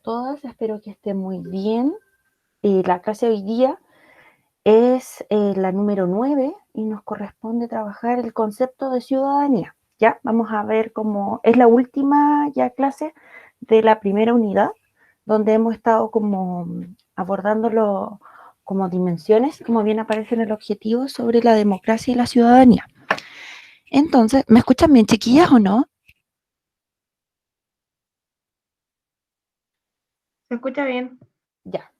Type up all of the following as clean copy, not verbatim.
todas, espero que estén muy bien. La clase de hoy día es la número 9 y nos corresponde trabajar el concepto de ciudadanía. Ya, vamos a ver cómo es la última ya clase de la primera unidad, donde hemos estado como abordándolo como dimensiones, como bien aparece en el objetivo, sobre la democracia y la ciudadanía. Entonces, ¿me escuchan bien, chiquillas, o no? Se escucha bien. Ya,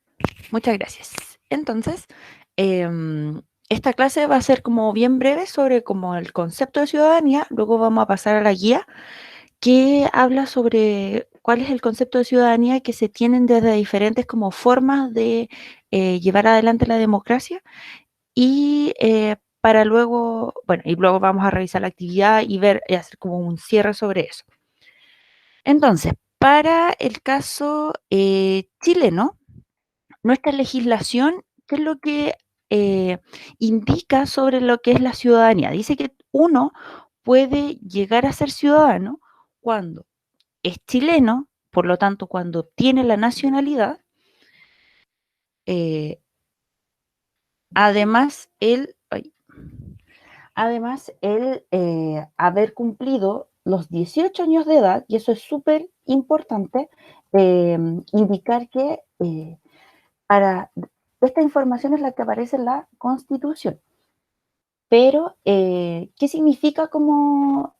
muchas gracias. Entonces, esta clase va a ser como bien breve sobre como el concepto de ciudadanía, luego vamos a pasar a la guía que habla sobre cuál es el concepto de ciudadanía que se tienen desde diferentes como formas de llevar adelante la democracia y para luego, bueno, y luego vamos a revisar la actividad y ver y hacer como un cierre sobre eso. Entonces, para el caso chileno, nuestra legislación, ¿qué es lo que indica sobre lo que es la ciudadanía? Dice que uno puede llegar a ser ciudadano cuando es chileno, por lo tanto, cuando obtiene la nacionalidad, eh, además él haber cumplido los 18 años de edad, y eso es súper importante, indicar que para esta información es la que aparece en la Constitución. Pero, ¿qué significa como,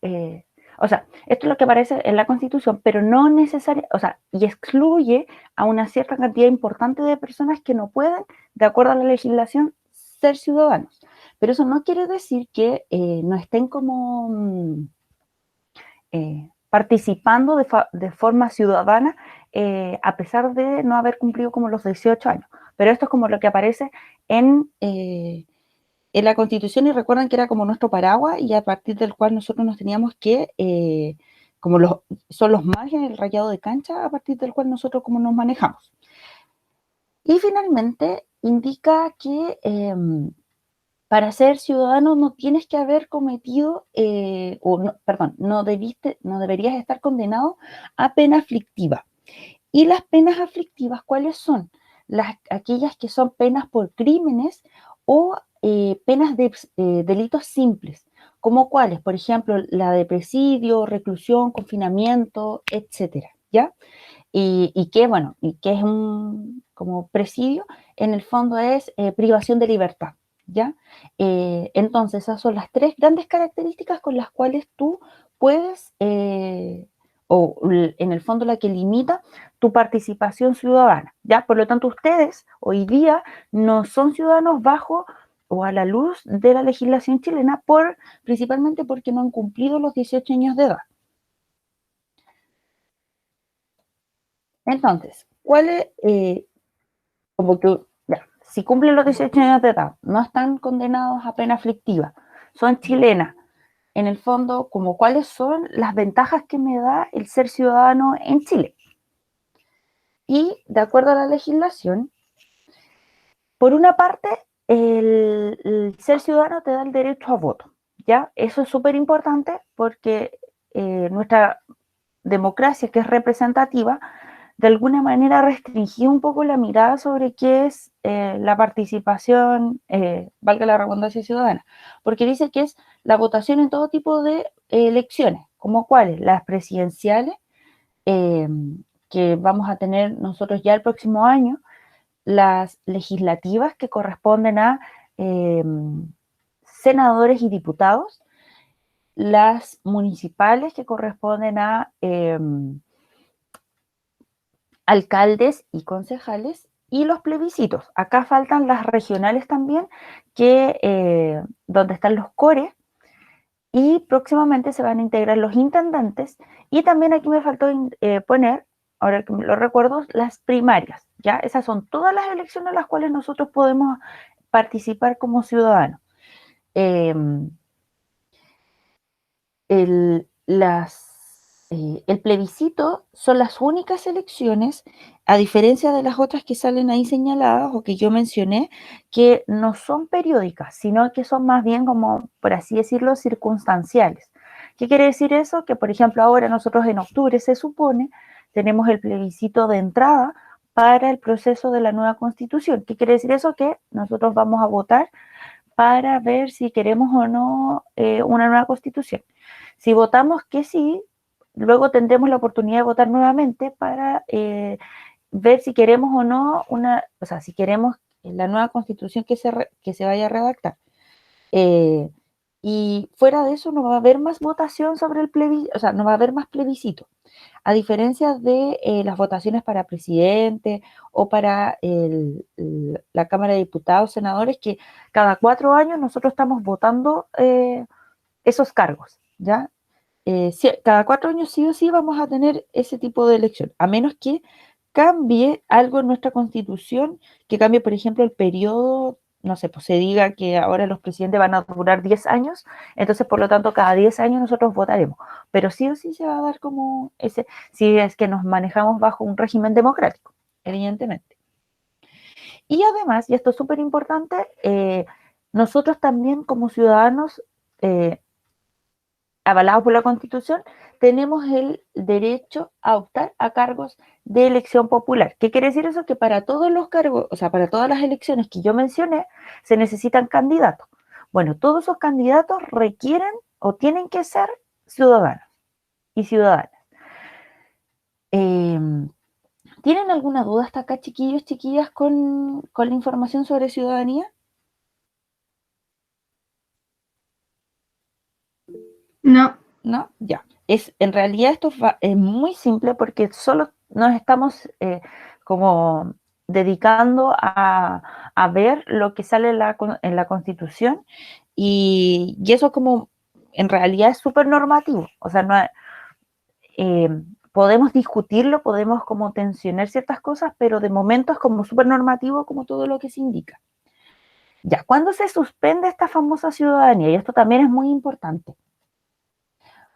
o sea, esto es lo que aparece en la Constitución, pero no necesariamente, o sea, y excluye a una cierta cantidad importante de personas que no pueden, de acuerdo a la legislación, ser ciudadanos. Pero eso no quiere decir que no estén como participando de forma ciudadana a pesar de no haber cumplido como los 18 años. Pero esto es como lo que aparece en la Constitución, y recuerdan que era como nuestro paraguas y a partir del cual nosotros nos teníamos que, como son los márgenes, el rayado de cancha, a partir del cual nosotros como nos manejamos. Y finalmente indica que para ser ciudadano no tienes que haber cometido, no deberías estar condenado a pena aflictiva. Y las penas aflictivas, ¿cuáles son? Aquellas que son penas por crímenes o penas de delitos simples, como cuáles, por ejemplo, la de presidio, reclusión, confinamiento, etcétera, ¿ya? Y que es un como presidio, en el fondo es privación de libertad, ¿ya? Entonces, esas son las tres grandes características con las cuales tú puedes, o en el fondo la que limita tu participación ciudadana, ¿ya? Por lo tanto, ustedes hoy día no son ciudadanos bajo o a la luz de la legislación chilena, principalmente porque no han cumplido los 18 años de edad. Entonces, como que, ya, si cumplen los 18 años de edad, no están condenados a pena aflictiva, son chilenas, en el fondo, como cuáles son las ventajas que me da el ser ciudadano en Chile. Y de acuerdo a la legislación, por una parte, el ser ciudadano te da el derecho a voto, ¿ya? Eso es súper importante porque nuestra democracia, que es representativa, de alguna manera restringir un poco la mirada sobre qué es la participación, valga la redundancia, ciudadana, porque dice que es la votación en todo tipo de elecciones, como cuáles, las presidenciales, eh, que vamos a tener nosotros ya el próximo año, las legislativas que corresponden a senadores y diputados, las municipales que corresponden a alcaldes y concejales, y los plebiscitos. Acá faltan las regionales también, donde están los cores, y próximamente se van a integrar los intendentes, y también aquí me faltó poner, ahora que lo recuerdo, las primarias, ¿ya? Esas son todas las elecciones en las cuales nosotros podemos participar como ciudadanos. Eh, el plebiscito son las únicas elecciones, a diferencia de las otras que salen ahí señaladas o que yo mencioné, que no son periódicas, sino que son más bien como, por así decirlo, circunstanciales. ¿Qué quiere decir eso? Que, por ejemplo, ahora nosotros en octubre se supone tenemos el plebiscito de entrada para el proceso de la nueva constitución. ¿Qué quiere decir eso? Que nosotros vamos a votar para ver si queremos o no una nueva constitución. Si votamos que sí, luego tendremos la oportunidad de votar nuevamente para ver si queremos o no o sea, si queremos la nueva constitución que se vaya a redactar. Y fuera de eso no va a haber más votación sobre el plebiscito, o sea, no va a haber más plebiscito. A diferencia de las votaciones para presidente o para la Cámara de Diputados, senadores, que cada 4 años nosotros estamos votando esos cargos, ¿ya? Cada 4 años sí o sí vamos a tener ese tipo de elección, a menos que cambie algo en nuestra constitución, que cambie, por ejemplo, el periodo, no sé, pues se diga que ahora los presidentes van a durar 10 años, entonces por lo tanto cada 10 años nosotros votaremos, pero sí o sí se va a dar como ese, si es que nos manejamos bajo un régimen democrático, evidentemente. Y además, y esto es súper importante, nosotros también como ciudadanos avalados por la Constitución, tenemos el derecho a optar a cargos de elección popular. ¿Qué quiere decir eso? Que para todos los cargos, o sea, para todas las elecciones que yo mencioné, se necesitan candidatos. Bueno, todos esos candidatos requieren o tienen que ser ciudadanos y ciudadanas. ¿Tienen alguna duda hasta acá, chiquillos, chiquillas, con la información sobre ciudadanía? No. ¿No? Ya. En realidad esto es muy simple porque solo nos estamos como dedicando a ver lo que sale en la Constitución y eso como en realidad es súper normativo. O sea, no, podemos discutirlo, podemos como tensionar ciertas cosas, pero de momento es como súper normativo como todo lo que se indica. Ya, ¿cuándo se suspende esta famosa ciudadanía? Y esto también es muy importante.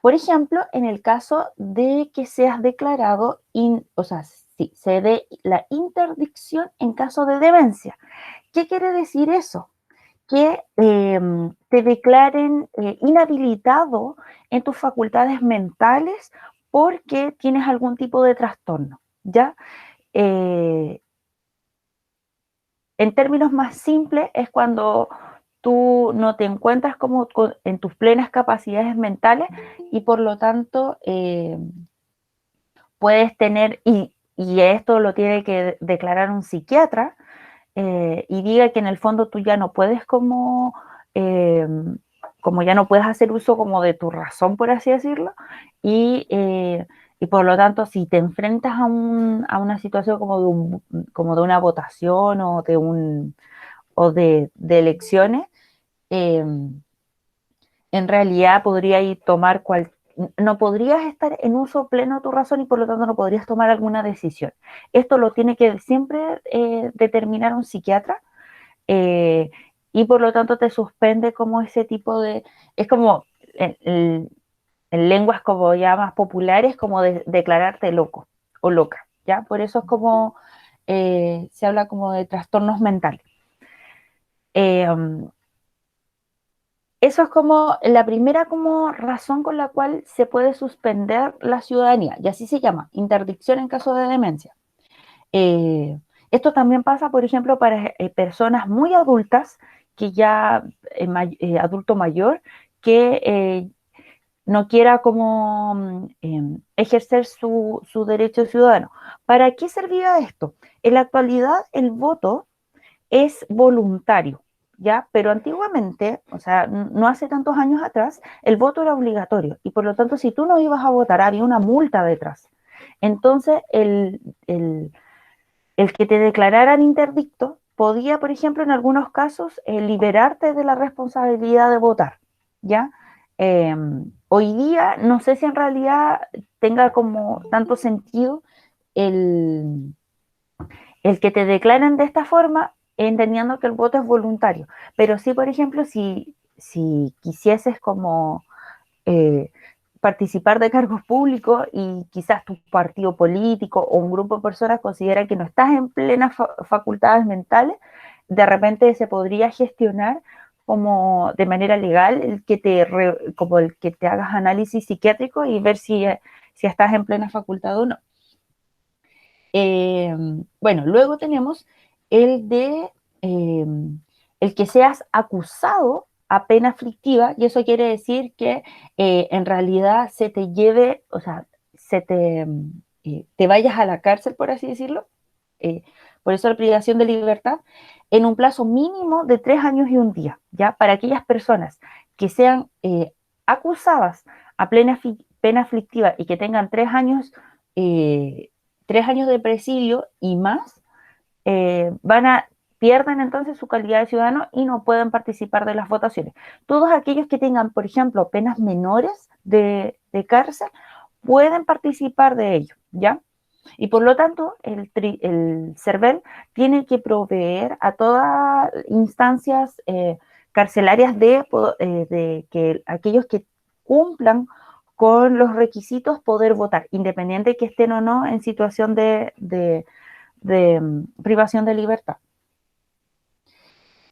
Por ejemplo, en el caso de que seas declarado, o sea, sí, se dé la interdicción en caso de demencia. ¿Qué quiere decir eso? Que te declaren inhabilitado en tus facultades mentales porque tienes algún tipo de trastorno, ¿ya? Eh, en términos más simples, es cuando tú no te encuentras como en tus plenas capacidades mentales y por lo tanto puedes tener, y esto lo tiene que declarar un psiquiatra, y diga que en el fondo tú ya no puedes como ya no puedes hacer uso como de tu razón, por así decirlo, y por lo tanto si te enfrentas a una situación como de una votación o de elecciones, eh, en realidad podrías tomar no podrías estar en uso pleno de tu razón y por lo tanto no podrías tomar alguna decisión. Esto lo tiene que siempre determinar un psiquiatra eh, y por lo tanto te suspende como ese tipo es como en lenguas como ya más populares, como declararte loco o loca, ¿ya? Por eso es como se habla como de trastornos mentales. Um, Eso es como la primera como razón con la cual se puede suspender la ciudadanía, y así se llama, interdicción en caso de demencia. Eh, Esto también pasa, por ejemplo, para personas muy adultas, que ya, adulto mayor, que no quiera como ejercer su derecho ciudadano. ¿Para qué servía esto? En la actualidad el voto es voluntario, ¿ya? Pero antiguamente, o sea, no hace tantos años atrás, el voto era obligatorio y por lo tanto si tú no ibas a votar había una multa detrás. Entonces el que te declararan interdicto podía, por ejemplo, en algunos casos, liberarte de la responsabilidad de votar, ¿ya? Eh, Hoy día no sé si en realidad tenga como tanto sentido el, el que te declaren de esta forma, entendiendo que el voto es voluntario. Pero sí, por ejemplo, si quisieses como eh, participar de cargos públicos y quizás tu partido político o un grupo de personas considera que no estás en plenas facultades mentales, de repente se podría gestionar como de manera legal como el que te hagas análisis psiquiátrico y ver si estás en plena facultad o no. Bueno, luego tenemos el de eh, el que seas acusado a pena aflictiva, y eso quiere decir que en realidad se te lleve, o sea, te vayas a la cárcel, por así decirlo, eh, por eso la privación de libertad, en un plazo mínimo de 3 años y un día, ¿ya? Para aquellas personas que sean acusadas a pena aflictiva y que tengan 3 años, 3 años de presidio y más, van a pierden entonces su calidad de ciudadano y no pueden participar de las votaciones. Todos aquellos que tengan, por ejemplo, penas menores de cárcel, pueden participar de ello, ¿ya? Y por lo tanto, el CERVEL tiene que proveer a todas instancias carcelarias de que aquellos que cumplan con los requisitos poder votar, independiente de que estén o no en situación de privación de libertad.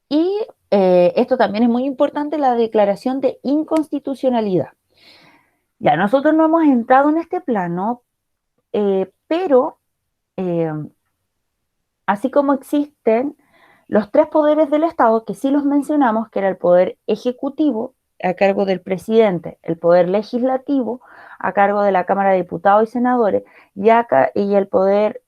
Y esto también es muy importante, la declaración de inconstitucionalidad. Ya, nosotros no hemos entrado en este plano, pero eh, así como existen los tres poderes del Estado, que sí los mencionamos, que era el poder ejecutivo, a cargo del presidente, el poder legislativo, a cargo de la Cámara de Diputados y Senadores, y el poder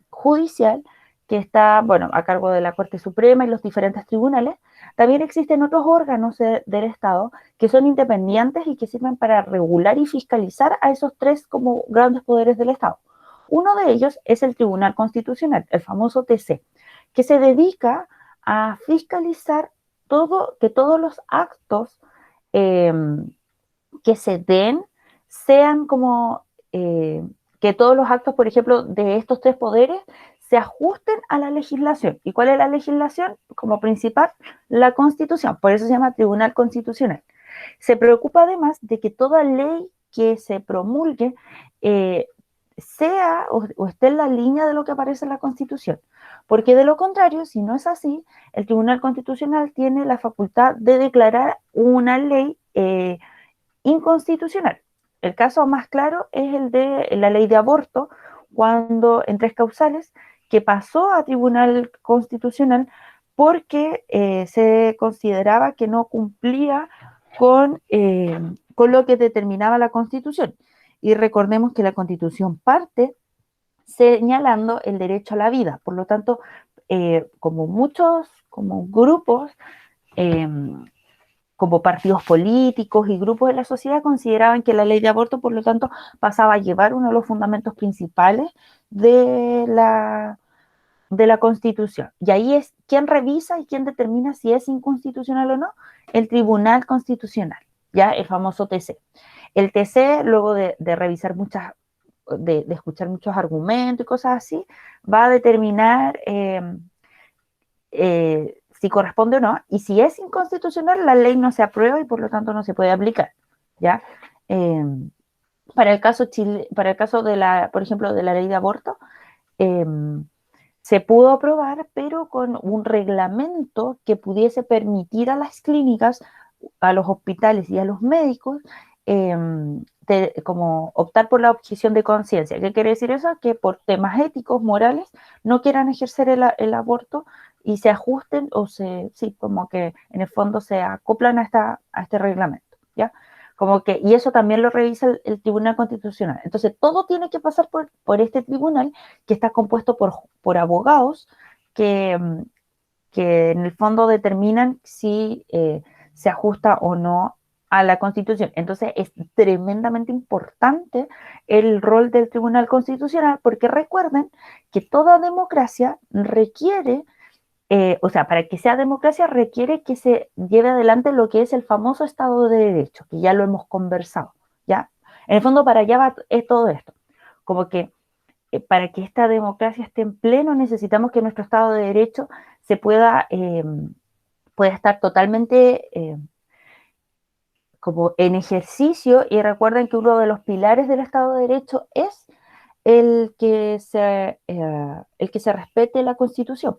judicial, que está, bueno, a cargo de la Corte Suprema y los diferentes tribunales. También existen otros órganos del Estado que son independientes y que sirven para regular y fiscalizar a esos tres como grandes poderes del Estado. Uno de ellos es el Tribunal Constitucional, el famoso TC, que se dedica a fiscalizar que todos los actos eh, que se den sean como que todos los actos, por ejemplo, de estos tres poderes se ajusten a la legislación. ¿Y cuál es la legislación? Como principal, la Constitución. Por eso se llama Tribunal Constitucional. Se preocupa además de que toda ley que se promulgue eh, sea o esté en la línea de lo que aparece en la Constitución. Porque de lo contrario, si no es así, el Tribunal Constitucional tiene la facultad de declarar una ley inconstitucional. El caso más claro es el de la ley de aborto, cuando en tres causales, que pasó a Tribunal Constitucional porque se consideraba que no cumplía con lo que determinaba la Constitución. Y recordemos que la Constitución parte señalando el derecho a la vida. Por lo tanto, como grupos, eh, como partidos políticos y grupos de la sociedad consideraban que la ley de aborto, por lo tanto, pasaba a llevar uno de los fundamentos principales de la Constitución. Y ahí es quién revisa y quién determina si es inconstitucional o no, el Tribunal Constitucional, ya el famoso TC. El TC, luego de revisar de escuchar muchos argumentos y cosas así, va a determinar si corresponde o no, y si es inconstitucional, la ley no se aprueba y por lo tanto no se puede aplicar, ¿ya? Eh, para el caso por ejemplo, de la ley de aborto, eh, se pudo aprobar, pero con un reglamento que pudiese permitir a las clínicas, a los hospitales y a los médicos eh, como optar por la objeción de conciencia. ¿Qué quiere decir eso? Que por temas éticos, morales, no quieran ejercer el aborto y se ajusten sí, como que en el fondo se acoplan a este reglamento, ¿ya? Como que, y eso también lo revisa el Tribunal Constitucional. Entonces, todo tiene que pasar por este tribunal que está compuesto por abogados que, que en el fondo determinan si se ajusta o no a la Constitución. Entonces es tremendamente importante el rol del Tribunal Constitucional porque recuerden que toda democracia requiere, o sea, para que sea democracia requiere que se lleve adelante lo que es el famoso Estado de Derecho, que ya lo hemos conversado, ¿ya? En el fondo para allá va todo esto, como que para que esta democracia esté en pleno, necesitamos que nuestro Estado de Derecho se pueda estar totalmente como en ejercicio, y recuerden que uno de los pilares del Estado de Derecho es el que se respete la Constitución,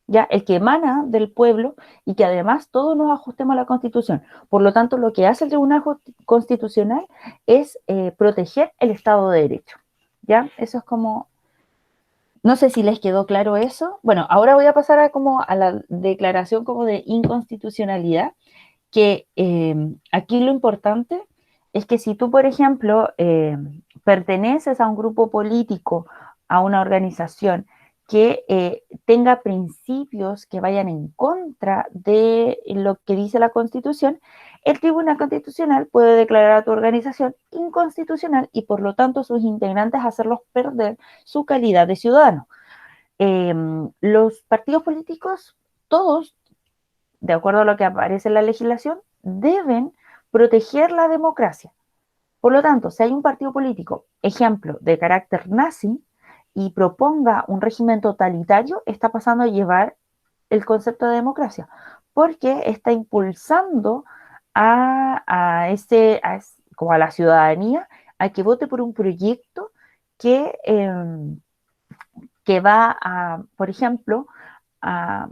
ya el que emana del pueblo y que además todos nos ajustemos a la Constitución. Por lo tanto, lo que hace el Tribunal Constitucional es proteger el Estado de Derecho, ¿ya? Eso es como No sé si les quedó claro eso. Bueno, ahora voy a pasar a la declaración como de inconstitucionalidad, que aquí lo importante es que si tú, por ejemplo, perteneces a un grupo político, a una organización que tenga principios que vayan en contra de lo que dice la Constitución, el Tribunal Constitucional puede declarar a tu organización inconstitucional y por lo tanto sus integrantes hacerlos perder su calidad de ciudadano. Los partidos políticos, todos de acuerdo a lo que aparece en la legislación, deben proteger la democracia. Por lo tanto, si hay un partido político, ejemplo, de carácter nazi, y proponga un régimen totalitario, está pasando a llevar el concepto de democracia, porque está impulsando como a la ciudadanía a que vote por un proyecto que, que va a, por ejemplo, a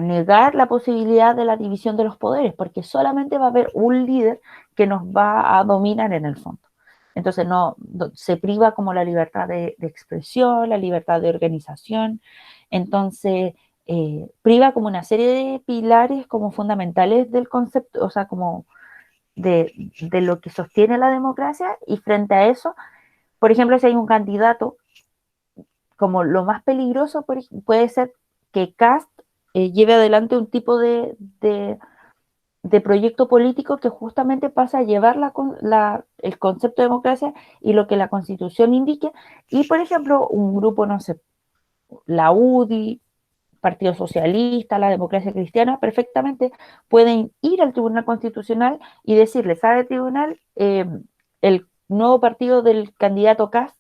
negar la posibilidad de la división de los poderes, porque solamente va a haber un líder que nos va a dominar en el fondo. Entonces se priva como la libertad de expresión, la libertad de organización, entonces priva como una serie de pilares como fundamentales del concepto, o sea, como de lo que sostiene la democracia, y frente a eso, por ejemplo, si hay un candidato, como lo más peligroso puede ser que Cast lleve adelante un tipo de proyecto político que justamente pasa a llevar el concepto de democracia y lo que la Constitución indique, y por ejemplo un grupo, no sé, la UDI, Partido Socialista, la Democracia Cristiana, perfectamente pueden ir al Tribunal Constitucional y decirle, ¿sabe tribunal? El nuevo partido del candidato Cast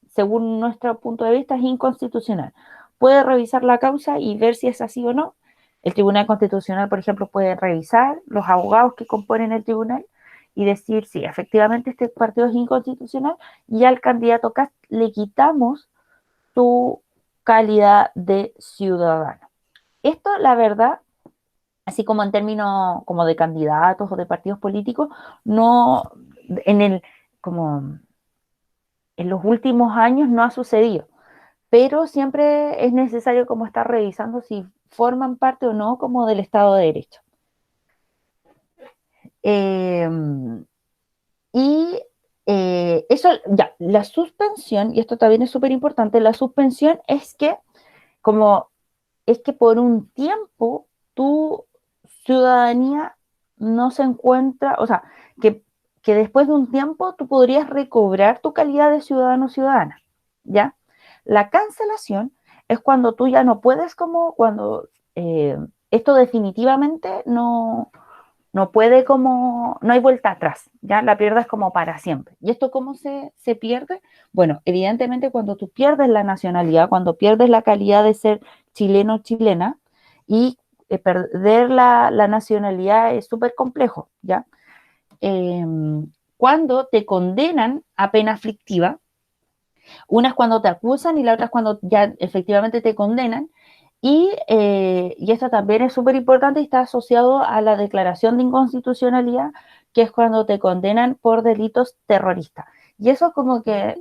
según nuestro punto de vista, es inconstitucional. Puede revisar la causa y ver si es así o no. El Tribunal Constitucional, por ejemplo, puede revisar los abogados que componen el tribunal y decir si efectivamente este partido es inconstitucional, y al candidato Cast le quitamos su calidad de ciudadano. Esto, la verdad, así como en términos como de candidatos o de partidos políticos, no en el como en los últimos años no ha sucedido, pero siempre es necesario como estar revisando si forman parte o no como del Estado de Derecho. Eh, y eso, ya, la suspensión, y esto también es súper importante, la suspensión como, es que por un tiempo tu ciudadanía no se encuentra, o sea, que después de un tiempo tú podrías recobrar tu calidad de ciudadano o ciudadana, ¿ya? La cancelación es cuando tú ya no puedes, como cuando esto definitivamente no puede como, no hay vuelta atrás, ya la pierdes como para siempre. ¿Y esto cómo se pierde? Bueno, evidentemente cuando tú pierdes la nacionalidad, cuando pierdes la calidad de ser chileno o chilena, y perder la nacionalidad es súper complejo, ¿ya? Eh, cuando te condenan a pena aflictiva, una es cuando te acusan y la otra es cuando ya efectivamente te condenan. Y esto también es súper importante y está asociado a la declaración de inconstitucionalidad, que es cuando te condenan por delitos terroristas. Y eso como que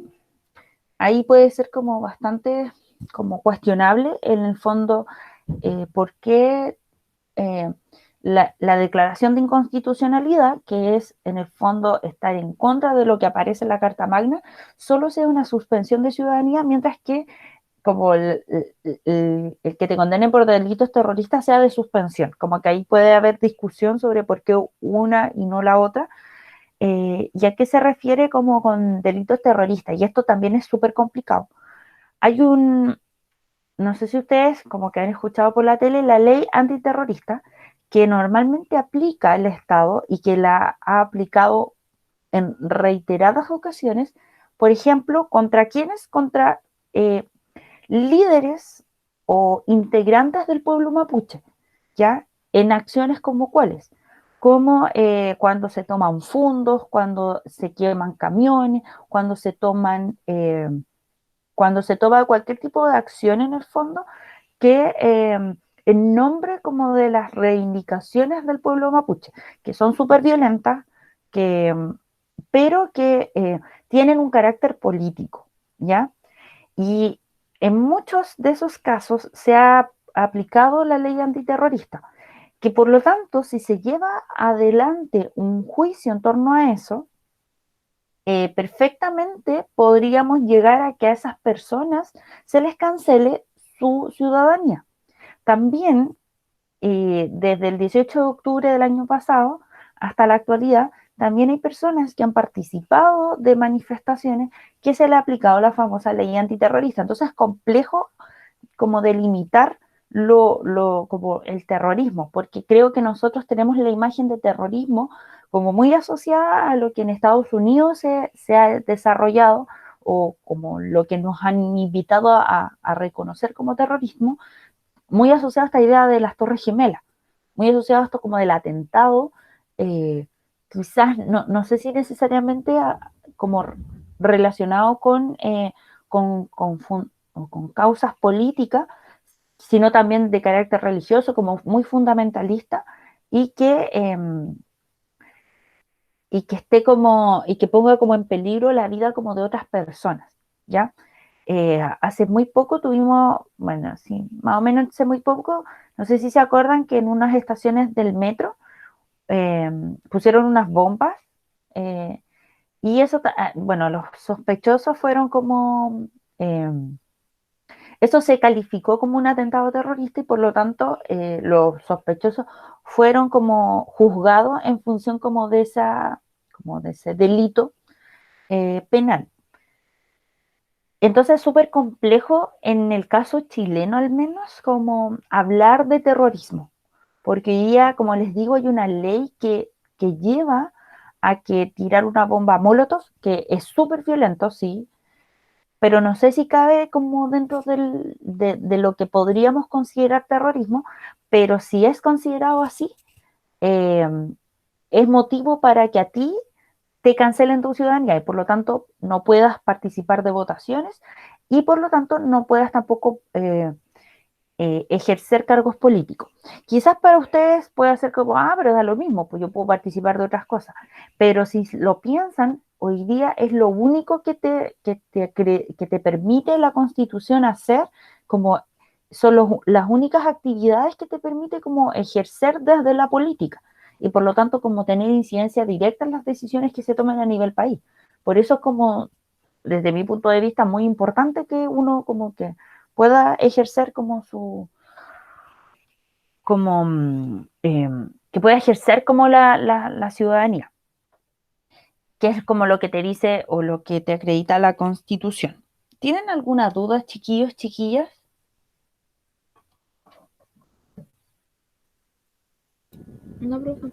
ahí puede ser como bastante como cuestionable en el fondo, por qué eh, la declaración de inconstitucionalidad, que es en el fondo estar en contra de lo que aparece en la Carta Magna, solo sea una suspensión de ciudadanía, mientras que como el que te condenen por delitos terroristas sea de suspensión, como que ahí puede haber discusión sobre por qué una y no la otra, y a qué se refiere como con delitos terroristas, y esto también es súper complicado. Hay no sé si ustedes como que han escuchado por la tele, la ley antiterrorista, que normalmente aplica el Estado y que la ha aplicado en reiteradas ocasiones, por ejemplo, ¿contra quiénes? Contra líderes o integrantes del pueblo mapuche, ¿ya? En acciones como cuáles, como cuando se toman fondos, cuando se queman camiones, cuando se toma cualquier tipo de acción en el fondo que en nombre como de las reivindicaciones del pueblo mapuche, que son súper violentas, que, pero que tienen un carácter político, ¿ya? Y en muchos de esos casos se ha aplicado la ley antiterrorista, que por lo tanto, si se lleva adelante un juicio en torno a eso, perfectamente podríamos llegar a que a esas personas se les cancele su ciudadanía. También, desde el 18 de octubre del año pasado hasta la actualidad, también hay personas que han participado de manifestaciones que se le ha aplicado la famosa ley antiterrorista. Entonces es complejo como delimitar como el terrorismo, porque creo que nosotros tenemos la imagen de terrorismo como muy asociada a lo que en Estados Unidos se ha desarrollado o como lo que nos han invitado a reconocer como terrorismo, muy asociado a esta idea de las Torres Gemelas, muy asociado a esto como del atentado, eh, quizás no sé si necesariamente como relacionado con causas políticas, sino también de carácter religioso, como muy fundamentalista, y y que esté como, y que ponga como en peligro la vida como de otras personas, ¿ya? Hace muy poco tuvimos, bueno, sí, más o menos hace muy poco, no sé si se acuerdan que en unas estaciones del metro eh, pusieron unas bombas eh, y eso, bueno, los sospechosos fueron como, eh, eso se calificó como un atentado terrorista y por lo tanto los sospechosos fueron como juzgados en función como de ese delito penal. Entonces es súper complejo en el caso chileno al menos como hablar de terrorismo, porque ya, como les digo, hay una ley que lleva a que tirar una bomba Molotov, que es súper violento, sí, pero no sé si cabe como dentro de lo que podríamos considerar terrorismo, pero si es considerado así, eh, es motivo para que a ti te cancelen tu ciudadanía y por lo tanto no puedas participar de votaciones y por lo tanto no puedas tampoco ejercer cargos políticos. Quizás para ustedes pueda ser como, pero da lo mismo, pues yo puedo participar de otras cosas. Pero si lo piensan, hoy día es lo único que te permite la Constitución hacer, como son las únicas actividades que te permite como ejercer desde la política y por lo tanto como tener incidencia directa en las decisiones que se toman a nivel país. Por eso es como, desde mi punto de vista, muy importante que uno como que pueda ejercer como como, que pueda ejercer como la ciudadanía, que es como lo que te dice o lo que te acredita la Constitución. ¿Tienen alguna duda, chiquillos, chiquillas? No, profe.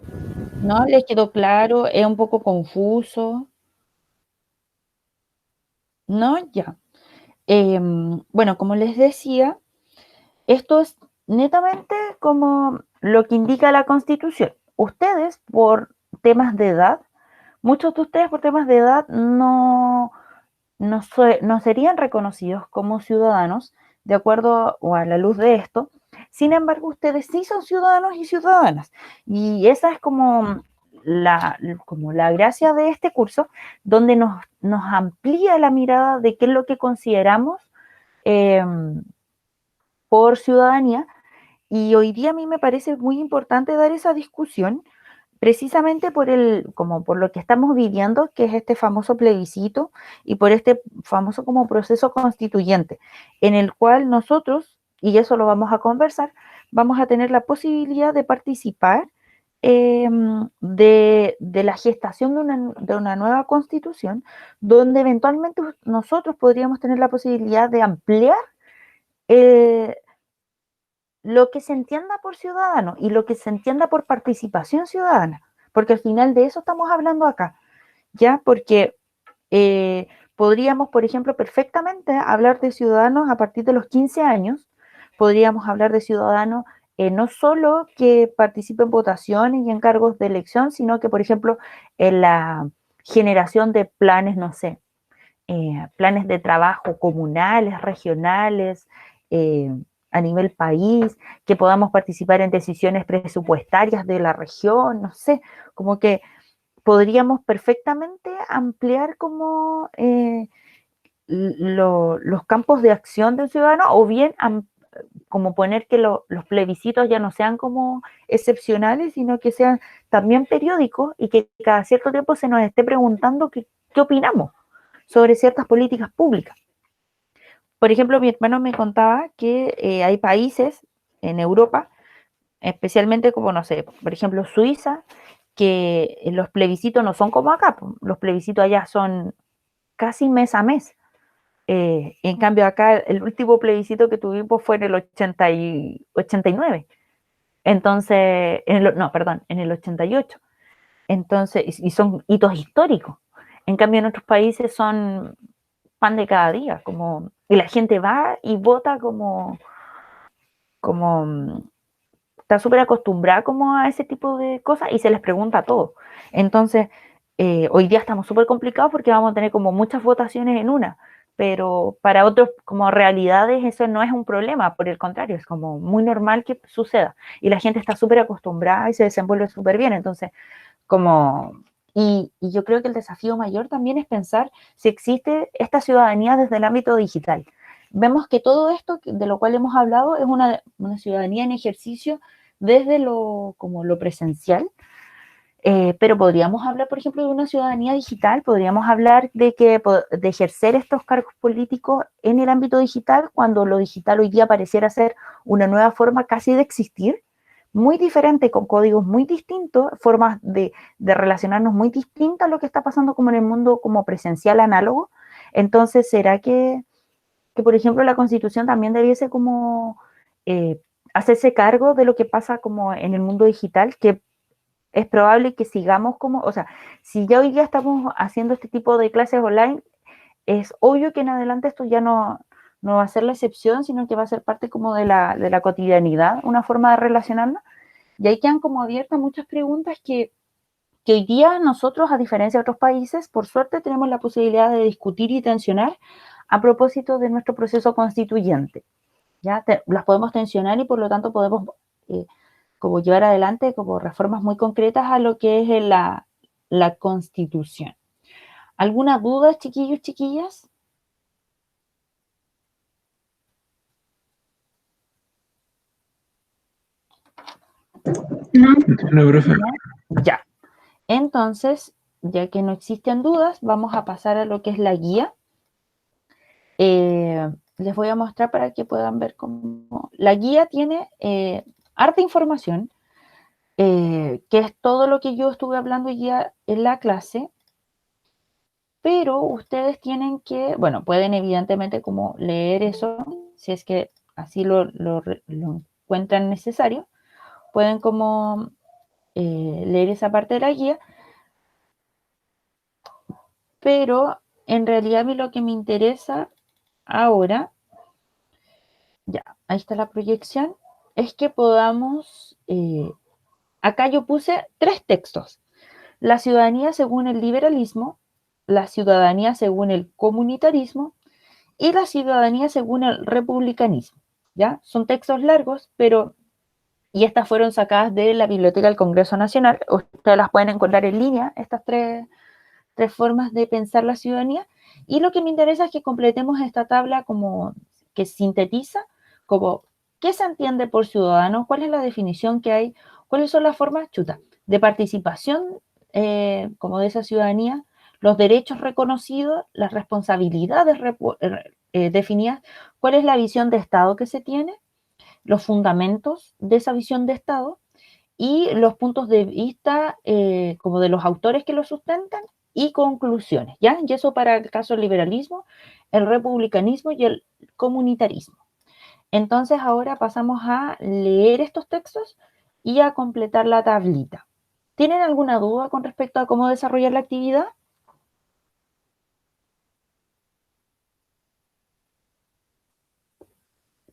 ¿No? ¿Les quedó claro? ¿Es un poco confuso? ¿No? Ya. Bueno, como les decía, esto es netamente como lo que indica la Constitución. Ustedes, por temas de edad, muchos de ustedes por temas de edad no serían reconocidos como ciudadanos de acuerdo o a la luz de esto. Sin embargo, ustedes sí son ciudadanos y ciudadanas. Y esa es como la gracia de este curso, donde nos amplía la mirada de qué es lo que consideramos eh, por ciudadanía. Y hoy día a mí me parece muy importante dar esa discusión precisamente como por lo que estamos viviendo, que es este famoso plebiscito y por este famoso como proceso constituyente, en el cual nosotros, y eso lo vamos a conversar, vamos a tener la posibilidad de participar de la gestación de una nueva constitución, donde eventualmente nosotros podríamos tener la posibilidad de ampliar eh, lo que se entienda por ciudadano y lo que se entienda por participación ciudadana, porque al final de eso estamos hablando acá, ¿ya? Porque podríamos, por ejemplo, perfectamente hablar de ciudadanos a partir de los 15 años, podríamos hablar de ciudadanos no solo que participen en votaciones y en cargos de elección, sino que, por ejemplo, en la generación de planes, no sé, planes de trabajo comunales, regionales, eh, a nivel país, que podamos participar en decisiones presupuestarias de la región, no sé, como que podríamos perfectamente ampliar como los campos de acción del ciudadano, o bien como poner que los plebiscitos ya no sean como excepcionales, sino que sean también periódicos y que cada cierto tiempo se nos esté preguntando qué opinamos sobre ciertas políticas públicas. Por ejemplo, mi hermano me contaba que hay países en Europa, especialmente como, no sé, por ejemplo, Suiza, que los plebiscitos no son como acá, los plebiscitos allá son casi mes a mes. En cambio, acá el último plebiscito que tuvimos fue en el 89. Entonces, no, perdón, en el 88. Entonces, y son hitos históricos. En cambio, en otros países son pan de cada día, como, y la gente va y vota como está súper acostumbrada como a ese tipo de cosas y se les pregunta todo. Entonces, hoy día estamos súper complicados porque vamos a tener como muchas votaciones en una, pero para otros como realidades eso no es un problema, por el contrario, es como muy normal que suceda y la gente está súper acostumbrada y se desenvuelve súper bien. Entonces, como... Y yo creo que el desafío mayor también es pensar si existe esta ciudadanía desde el ámbito digital. Vemos que todo esto de lo cual hemos hablado es una ciudadanía en ejercicio desde como lo presencial, pero podríamos hablar, por ejemplo, de una ciudadanía digital, podríamos hablar de ejercer estos cargos políticos en el ámbito digital, cuando lo digital hoy día pareciera ser una nueva forma casi de existir, muy diferente, con códigos muy distintos, formas de relacionarnos muy distintas a lo que está pasando como en el mundo como presencial análogo. Entonces, ¿será que por ejemplo, la Constitución también debiese como hacerse cargo de lo que pasa como en el mundo digital, que es probable que sigamos como, o sea, si ya hoy día estamos haciendo este tipo de clases online, es obvio que en adelante esto ya no va a ser la excepción, sino que va a ser parte como de la cotidianidad, una forma de relacionarnos. Y ahí quedan como abiertas muchas preguntas que hoy día nosotros, a diferencia de otros países, por suerte tenemos la posibilidad de discutir y tensionar a propósito de nuestro proceso constituyente. Ya las podemos tensionar y por lo tanto podemos como llevar adelante como reformas muy concretas a lo que es la Constitución. ¿Alguna duda, chiquillos, chiquillas? No. No, profe. Ya. Entonces, ya que no existen dudas, vamos a pasar a lo que es la guía. Les voy a mostrar para que puedan ver cómo... La guía tiene harta información, que es todo lo que yo estuve hablando ya en la clase, pero ustedes tienen que, bueno, pueden evidentemente como leer eso, si es que así lo encuentran necesario, pueden como leer esa parte de la guía, pero en realidad a mí lo que me interesa ahora, ya, ahí está la proyección, es que podamos, acá yo puse 3 textos: la ciudadanía según el liberalismo, la ciudadanía según el comunitarismo y la ciudadanía según el republicanismo. ¿Ya? Son textos largos, pero y estas fueron sacadas de la Biblioteca del Congreso Nacional. Ustedes las pueden encontrar en línea, estas tres formas de pensar la ciudadanía. Y lo que me interesa es que completemos esta tabla como que sintetiza como qué se entiende por ciudadano, cuál es la definición que hay, cuáles son las formas de participación como de esa ciudadanía, los derechos reconocidos, las responsabilidades definidas, cuál es la visión de Estado que se tiene, los fundamentos de esa visión de Estado y los puntos de vista como de los autores que lo sustentan y conclusiones, ¿ya? Y eso para el caso del liberalismo, el republicanismo y el comunitarismo. Entonces ahora pasamos a leer estos textos y a completar la tablita. ¿Tienen alguna duda con respecto a cómo desarrollar la actividad?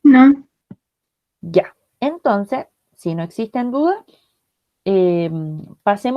No. Ya. Entonces, si no existen dudas, pasemos